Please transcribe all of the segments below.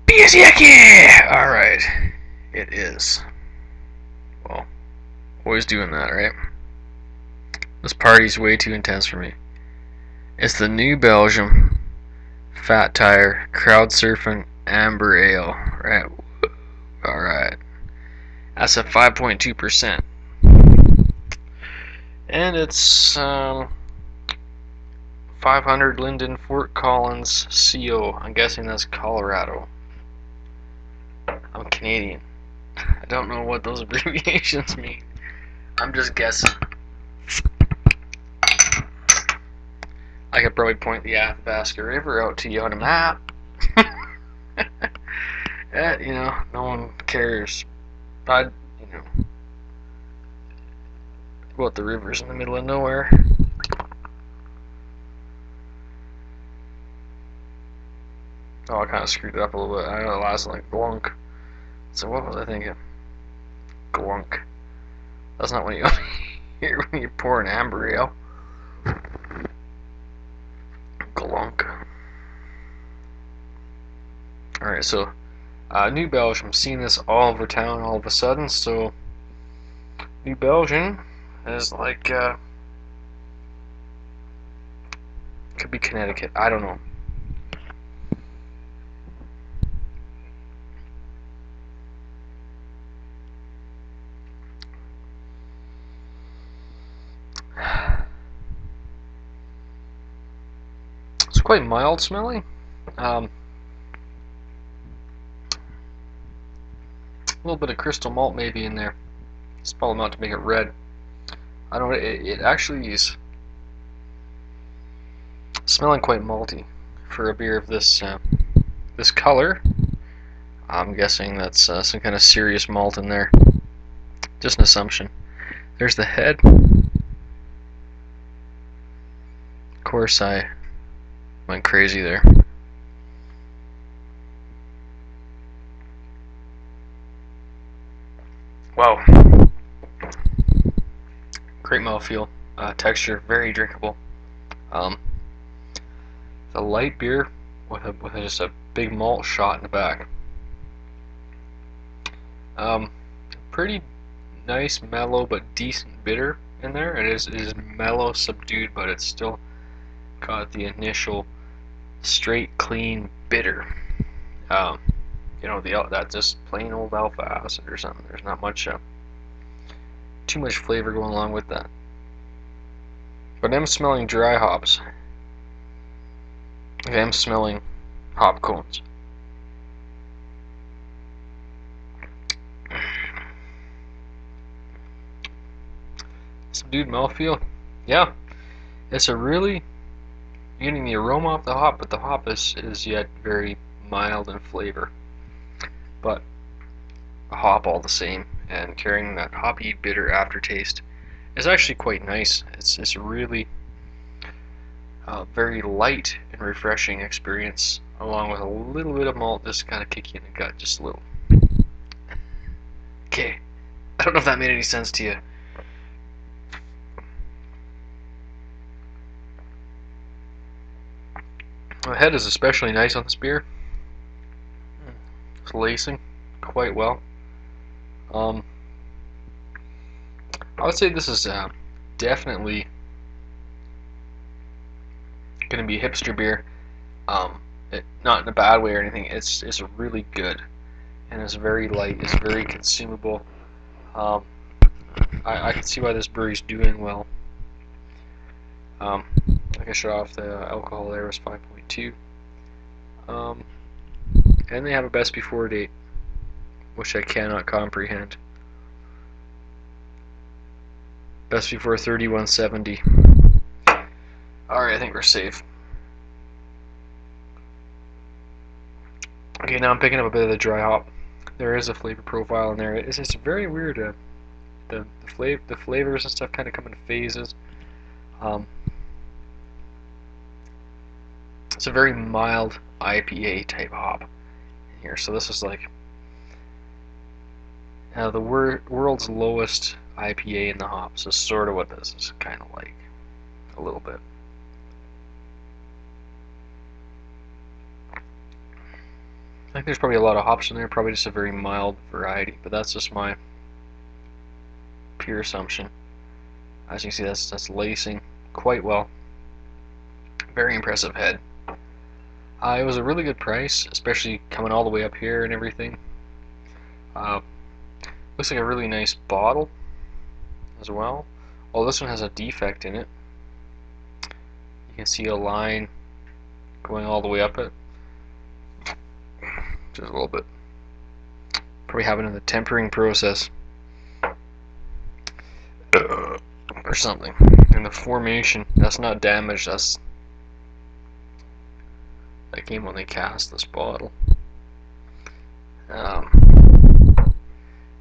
BeerZerker! Alright. It is. Well, always doing that, right? This party's way too intense for me. It's the New Belgium Fat Tire Crowd Surfing Amber Ale. Right. Alright. That's at 5.2%. And it's 500 Linden Fort Collins CO. I'm guessing that's Colorado. I'm Canadian. I don't know what those abbreviations mean. I'm just guessing. I could probably point the Athabasca River out to you on a map. No one cares. About the rivers in the middle of nowhere. Oh, I kind of screwed it up a little bit. I know the last one, like, glunk. So what was I thinking? Glunk. That's not what you hear when you pour an amber ale. Glunk. Alright, so New Belgium. Seeing this all over town all of a sudden, so New Belgium is like, could be Connecticut. I don't know. It's quite mild smelling. A little bit of crystal malt maybe in there. Small amount to make it red. I don't know. It actually is smelling quite malty for a beer of this this color. I'm guessing that's some kind of serious malt in there. Just an assumption. There's the head. Of course, I went crazy there. Wow. Great mouthfeel. Texture, very drinkable. It's a light beer with just a big malt shot in the back. Pretty nice, mellow, but decent bitter in there. It is mellow, subdued, but it's still got the initial straight, clean bitter. That just plain old alpha acid or something. There's not much, too much flavor going along with that. But I'm smelling dry hops. I'm smelling hop cones. Subdued mouthfeel. Yeah, it's a really getting the aroma off the hop, but the hop is yet very mild in flavor. But a hop all the same, and carrying that hoppy bitter aftertaste is actually quite nice. It's a really very light and refreshing experience, along with a little bit of malt just kind of kick you in the gut, just a little. Okay, I don't know if that made any sense to you. The head is especially nice on this beer. It's lacing quite well. I would say this is definitely going to be a hipster beer. Not in a bad way or anything. It's really good, and it's very light. It's very consumable. I can see why this brewery's doing well. Like I shut off, the alcohol there was 5.2. And they have a best before date, which I cannot comprehend. Best before 3170. Alright, I think we're safe. Okay, now I'm picking up a bit of the dry hop. There is a flavor profile in there. It's just very weird. The flavors and stuff kind of come in phases. It's a very mild IPA type hop in here. So this is like the world's lowest IPA in the hops. So sort of what this is kind of like, a little bit. think there's probably a lot of hops in there, probably just a very mild variety, but that's just my pure assumption. As you can see, that's lacing quite well. Very impressive head. It was a really good price, especially coming all the way up here and everything. Looks like a really nice bottle as well. Oh, this one has a defect in it. You can see a line going all the way up it. Just a little bit. Probably happened in the tempering process. Or something. And the formation, that's not damaged, that came when they cast this bottle.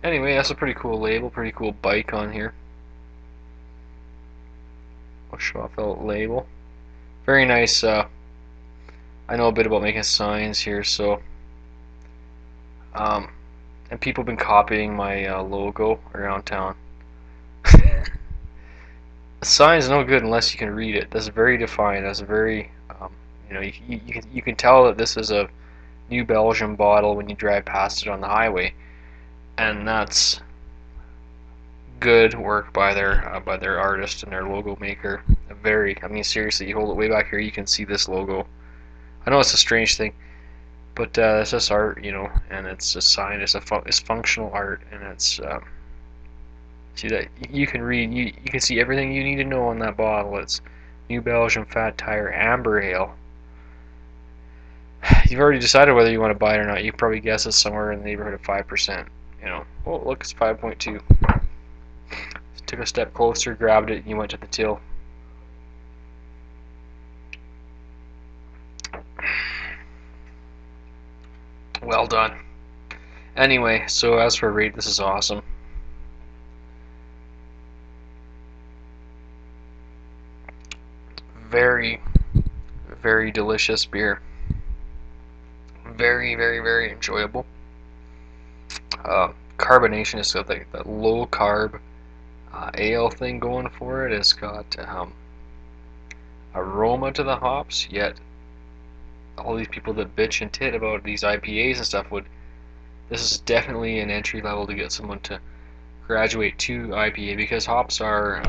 Anyway, that's a pretty cool label, pretty cool bike on here. I'll show off the label. Very nice. I know a bit about making signs here, so and people have been copying my logo around town. The sign's no good unless you can read it. That's very defined. That's very, you can tell that this is a New Belgium bottle when you drive past it on the highway, and that's good work by their artist and their logo maker. I mean, seriously, you hold it way back here, you can see this logo. I know it's a strange thing, but it's just art, and it's a sign. It's functional art, and it's see that you can read. You can see everything you need to know on that bottle. It's New Belgium Fat Tire Amber Ale. You've already decided whether you want to buy it or not. You probably guess it's somewhere in the neighborhood of 5%. Oh look, it's 5.2. Took a step closer, grabbed it, and you went to the till. Well done. Anyway, so as for rate, this is awesome. Very, very delicious beer. Very, very, very enjoyable. Carbonation has got that low carb ale thing going for it. It's got aroma to the hops, yet all these people that bitch and tit about these IPAs and stuff this is definitely an entry level to get someone to graduate to IPA, because hops are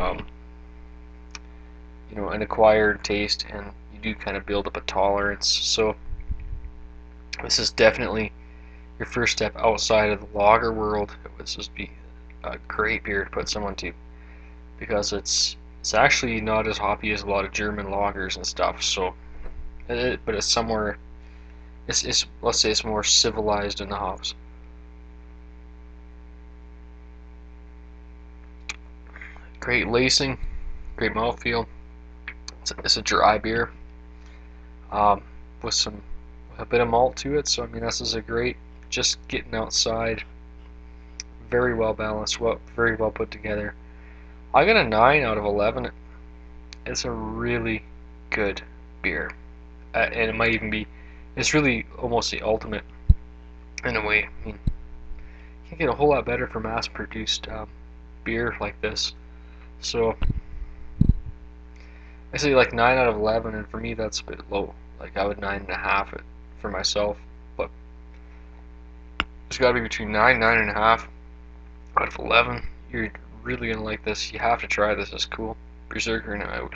an acquired taste, and you do kind of build up a tolerance. So this is definitely your first step outside of the lager world. This would be a great beer to put someone to, because it's actually not as hoppy as a lot of German lagers and stuff. So, but it's somewhere. Let's say it's more civilized in the hops. Great lacing, great mouthfeel. It's a dry beer with a bit of malt to it. So I mean, this is a great, just getting outside. Very well balanced, very well put together. I got a 9 out of 11. It's a really good beer, and it might even be. It's really almost the ultimate in a way. I mean, you can't get a whole lot better for mass-produced beer like this. So I say like 9 out of 11, and for me that's a bit low. Like I would 9.5 it for myself, but it's got to be between 9.5 out of 11. You're really gonna like this. You have to try this. It's cool. BeerZerker and out.